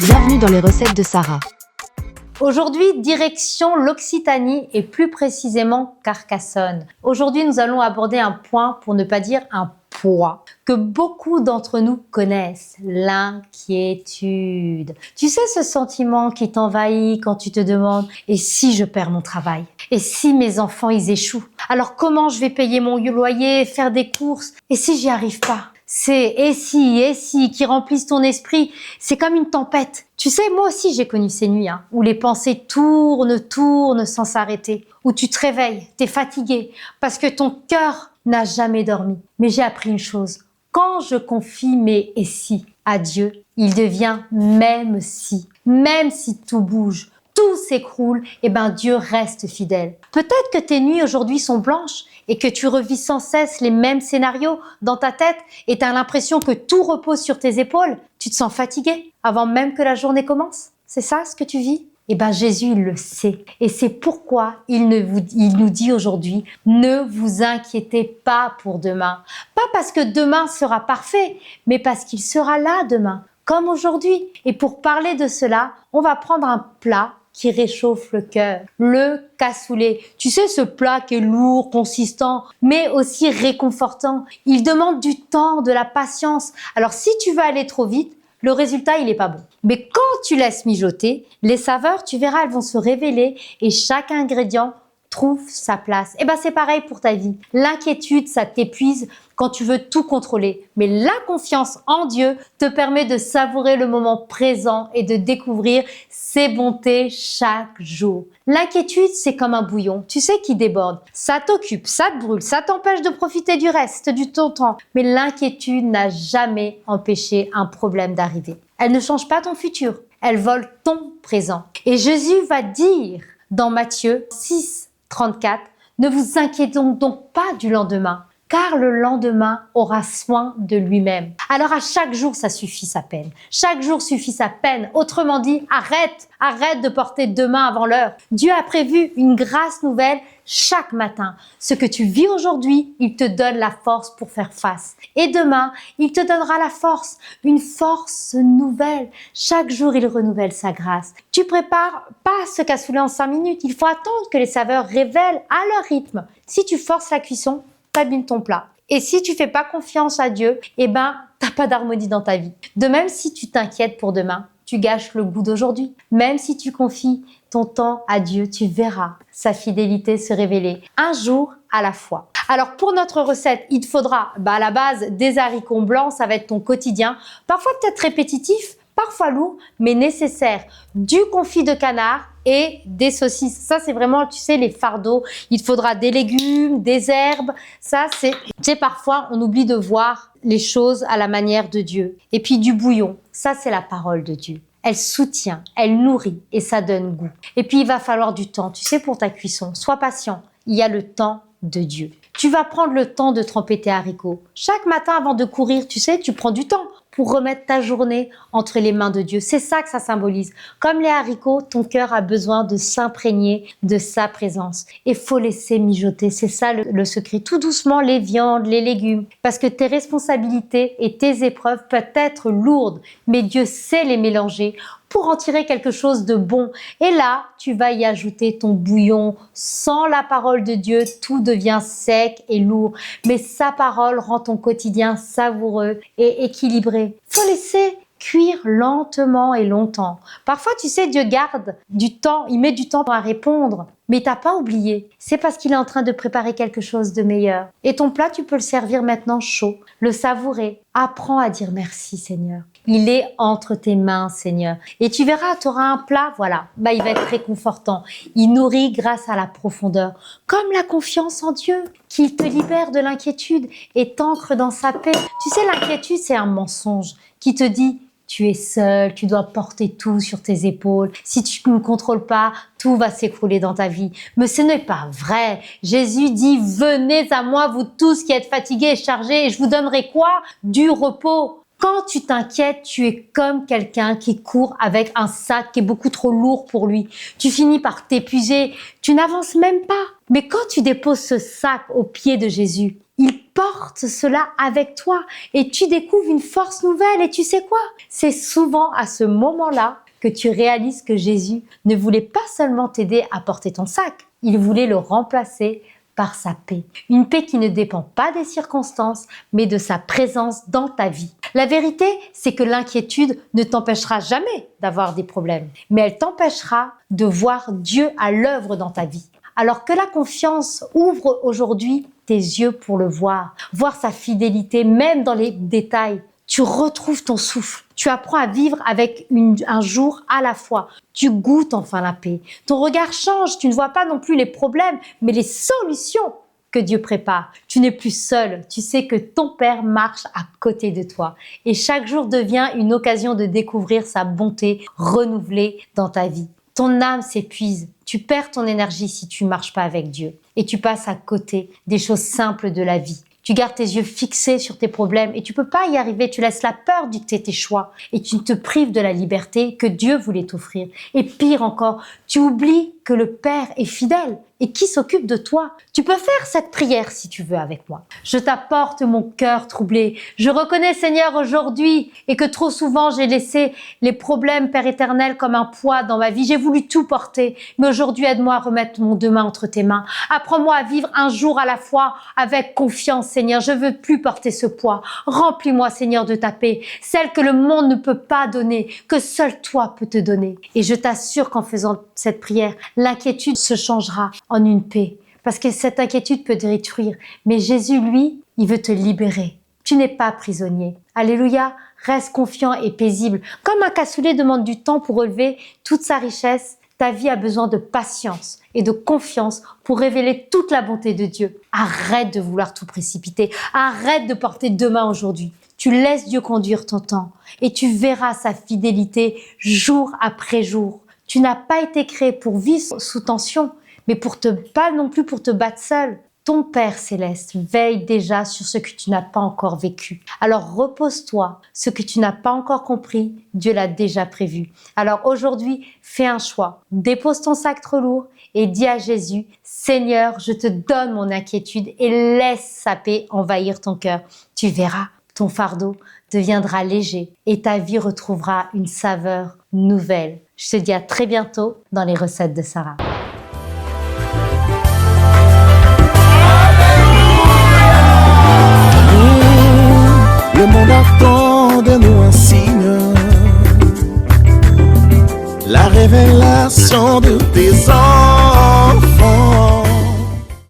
Bienvenue dans les recettes de Sarah. Aujourd'hui, direction l'Occitanie et plus précisément Carcassonne. Aujourd'hui, nous allons aborder un point, pour ne pas dire un poids, que beaucoup d'entre nous connaissent, l'inquiétude. Tu sais, ce sentiment qui t'envahit quand tu te demandes « et si je perds mon travail ? Et si mes enfants ils échouent ? Alors comment je vais payer mon loyer, faire des courses ? Et si j'y arrive pas ?» C'est « et si » qui remplissent ton esprit. C'est comme une tempête. Tu sais, moi aussi j'ai connu ces nuits où les pensées tournent sans s'arrêter, où tu te réveilles, t'es fatigué, parce que ton cœur n'a jamais dormi. Mais j'ai appris une chose, quand je confie mes « et si » à Dieu, il devient « même si ». Même si tout bouge, tout s'écroule, et Dieu reste fidèle. Peut-être que tes nuits aujourd'hui sont blanches et que tu revis sans cesse les mêmes scénarios dans ta tête et tu as l'impression que tout repose sur tes épaules. Tu te sens fatigué avant même que la journée commence. C'est ça ce que tu vis ? Jésus, il le sait. Et c'est pourquoi il nous dit aujourd'hui, ne vous inquiétez pas pour demain. Pas parce que demain sera parfait, mais parce qu'il sera là demain, comme aujourd'hui. Et pour parler de cela, on va prendre un plat qui réchauffe le cœur, le cassoulet. Tu sais, ce plat qui est lourd, consistant, mais aussi réconfortant. Il demande du temps, de la patience. Alors si tu veux aller trop vite, le résultat, il n'est pas bon. Mais quand tu laisses mijoter, les saveurs, tu verras, elles vont se révéler et chaque ingrédient trouve sa place. C'est pareil pour ta vie. L'inquiétude, ça t'épuise quand tu veux tout contrôler. Mais la confiance en Dieu te permet de savourer le moment présent et de découvrir ses bontés chaque jour. L'inquiétude, c'est comme un bouillon, tu sais, qui déborde. Ça t'occupe, ça te brûle, ça t'empêche de profiter du reste du ton temps. Mais l'inquiétude n'a jamais empêché un problème d'arriver. Elle ne change pas ton futur, elle vole ton présent. Et Jésus va dire dans Matthieu 6, 34, ne vous inquiétons donc pas du lendemain, car le lendemain aura soin de lui-même. Alors à chaque jour, ça suffit sa peine. Chaque jour suffit sa peine. Autrement dit, arrête de porter demain avant l'heure. Dieu a prévu une grâce nouvelle chaque matin. Ce que tu vis aujourd'hui, il te donne la force pour faire face. Et demain, il te donnera la force, une force nouvelle. Chaque jour, il renouvelle sa grâce. Tu prépares pas ce cassoulet en 5 minutes. Il faut attendre que les saveurs révèlent à leur rythme. Si tu forces la cuisson, t'abîmes ton plat. Et si tu fais pas confiance à Dieu, t'as pas d'harmonie dans ta vie. De même, si tu t'inquiètes pour demain, tu gâches le goût d'aujourd'hui. Même si tu confies ton temps à Dieu, tu verras sa fidélité se révéler un jour à la fois. Alors pour notre recette, il te faudra à la base des haricots blancs, ça va être ton quotidien, parfois peut-être répétitif, parfois lourd, mais nécessaire. Du confit de canard et des saucisses. Ça, c'est vraiment, tu sais, les fardeaux. Il te faudra des légumes, des herbes. Ça, tu sais, parfois, on oublie de voir les choses à la manière de Dieu. Et puis du bouillon. Ça, c'est la parole de Dieu. Elle soutient, elle nourrit et ça donne goût. Et puis, il va falloir du temps, tu sais, pour ta cuisson. Sois patient. Il y a le temps de Dieu. Tu vas prendre le temps de tremper tes haricots. Chaque matin, avant de courir, tu sais, tu prends du temps pour remettre ta journée entre les mains de Dieu. C'est ça que ça symbolise. Comme les haricots, ton cœur a besoin de s'imprégner de sa présence. Et faut laisser mijoter. C'est ça le secret. Tout doucement, les viandes, les légumes. Parce que tes responsabilités et tes épreuves peuvent être lourdes, mais Dieu sait les mélanger pour en tirer quelque chose de bon. Et là, tu vas y ajouter ton bouillon. Sans la parole de Dieu, tout devient sec et lourd. Mais sa parole rend ton quotidien savoureux et équilibré. Faut laisser cuire lentement et longtemps. Parfois, tu sais, Dieu garde du temps, il met du temps à répondre, mais t'as pas oublié. C'est parce qu'il est en train de préparer quelque chose de meilleur. Et ton plat, tu peux le servir maintenant chaud, le savourer. Apprends à dire merci, Seigneur. Il est entre tes mains, Seigneur. Et tu verras, tu auras un plat, il va être réconfortant. Il nourrit grâce à la profondeur. Comme la confiance en Dieu, qu'il te libère de l'inquiétude et t'ancre dans sa paix. Tu sais, l'inquiétude, c'est un mensonge qui te dit tu es seul, tu dois porter tout sur tes épaules. Si tu ne contrôles pas, tout va s'écrouler dans ta vie. Mais ce n'est pas vrai. Jésus dit, venez à moi, vous tous qui êtes fatigués et chargés, et je vous donnerai quoi? Du repos. Quand tu t'inquiètes, tu es comme quelqu'un qui court avec un sac qui est beaucoup trop lourd pour lui. Tu finis par t'épuiser, tu n'avances même pas. Mais quand tu déposes ce sac aux pieds de Jésus, il portes cela avec toi et tu découvres une force nouvelle. Et tu sais quoi? C'est souvent à ce moment-là que tu réalises que Jésus ne voulait pas seulement t'aider à porter ton sac, il voulait le remplacer par sa paix. Une paix qui ne dépend pas des circonstances, mais de sa présence dans ta vie. La vérité, c'est que l'inquiétude ne t'empêchera jamais d'avoir des problèmes, mais elle t'empêchera de voir Dieu à l'œuvre dans ta vie. Alors que la confiance ouvre aujourd'hui tes yeux pour le voir sa fidélité, même dans les détails. Tu retrouves ton souffle. Tu apprends à vivre avec un jour à la fois. Tu goûtes enfin la paix. Ton regard change. Tu ne vois pas non plus les problèmes, mais les solutions que Dieu prépare. Tu n'es plus seul. Tu sais que ton Père marche à côté de toi. Et chaque jour devient une occasion de découvrir sa bonté renouvelée dans ta vie. Ton âme s'épuise. Tu perds ton énergie si tu ne marches pas avec Dieu. Et tu passes à côté des choses simples de la vie. Tu gardes tes yeux fixés sur tes problèmes et tu peux pas y arriver. Tu laisses la peur dicter tes choix et tu te prives de la liberté que Dieu voulait t'offrir. Et pire encore, tu oublies que le Père est fidèle et qui s'occupe de toi. Tu peux faire cette prière si tu veux avec moi. Je t'apporte mon cœur troublé. Je reconnais, Seigneur, aujourd'hui et que trop souvent j'ai laissé les problèmes, Père éternel, comme un poids dans ma vie. J'ai voulu tout porter, mais aujourd'hui aide-moi à remettre mon deux mains entre tes mains. Apprends-moi à vivre un jour à la fois avec confiance, Seigneur. Je veux plus porter ce poids. Remplis-moi, Seigneur, de ta paix, celle que le monde ne peut pas donner, que seul toi peux te donner. Et je t'assure qu'en faisant cette prière, l'inquiétude se changera en une paix. Parce que cette inquiétude peut te détruire. Mais Jésus, lui, il veut te libérer. Tu n'es pas prisonnier. Alléluia. Reste confiant et paisible. Comme un cassoulet demande du temps pour relever toute sa richesse, ta vie a besoin de patience et de confiance pour révéler toute la bonté de Dieu. Arrête de vouloir tout précipiter. Arrête de porter deux mains aujourd'hui. Tu laisses Dieu conduire ton temps et tu verras sa fidélité jour après jour. Tu n'as pas été créé pour vivre sous tension, mais pas non plus pour te battre seul. Ton Père céleste veille déjà sur ce que tu n'as pas encore vécu. Alors repose-toi. Ce que tu n'as pas encore compris, Dieu l'a déjà prévu. Alors aujourd'hui, fais un choix. Dépose ton sac trop lourd et dis à Jésus, Seigneur, je te donne mon inquiétude et laisse sa paix envahir ton cœur. Tu verras, ton fardeau deviendra léger et ta vie retrouvera une saveur nouvelle. Je te dis à très bientôt dans les recettes de Sarah. Le monde attend de nous un signe, la révélation de tes anges.